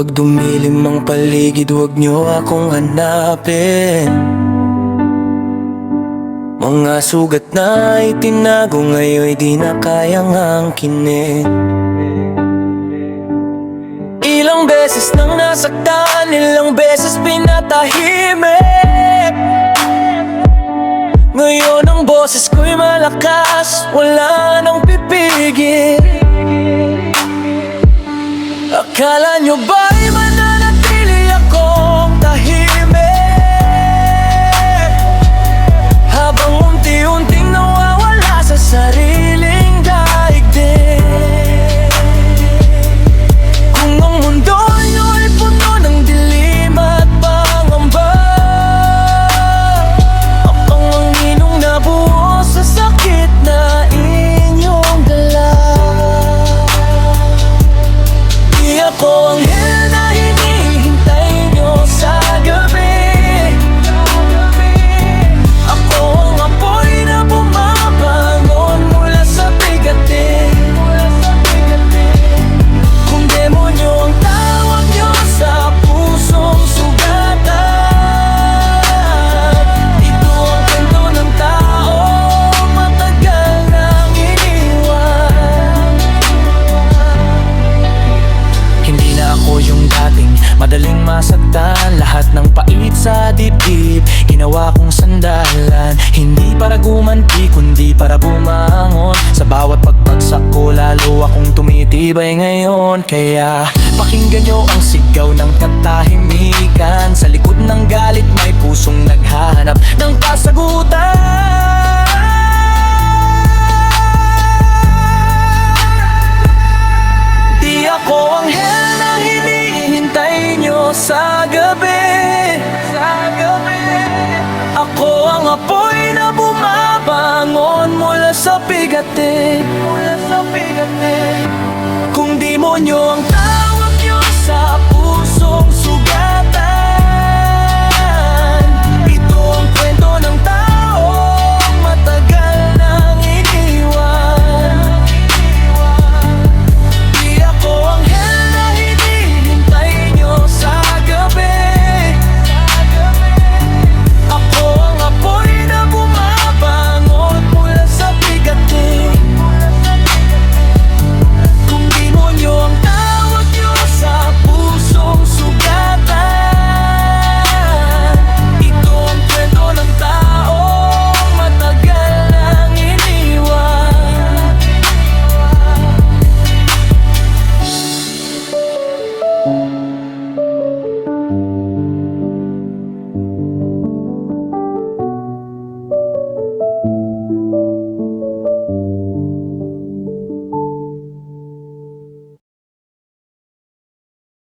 Pag dumilim ang paligid, huwag niyo akong hanapin. Mga sugat na itinago ngayon'y di na kayang angkinin. Ilang beses nang nasaktan, ilang beses pinatahimik. Ngayon ang boses ko'y malakas, wala nang pipigil. Akala nyo ba'y mananatili akong tahimik, habang unti-unting nawawala sa sariling daigdig? Kung ang mundo nyo'y puno ng dilim at pangamba, akong ang ninong nabuo sa sakit na inyong dala. Di ako anghel na hinihintay nyo sa gabi. Ako ang apoy na bumabangon mula sa bigatin. Kung demonyo ang tawag nyo sa pusong sugatan, ito ang kwento ng tao matagal nang iniwan. Hindi na ako yung dating madaling masaktan. Lahat ng pait sa dibdib ginawa kong sandalan, hindi para gumanti kundi para bumangon. Sa bawat pagbagsak ko lalo akong tumitibay ngayon. Kaya pakinggan nyo ang sigaw ng katahimikan. Sa likod ng galit may pusong naghahanap ng kasagutan. Di ako anghel na hinihintay nyo sa gabi. Ako ang apoy na bumabangon mula sa bigatin. Kung demonyo ang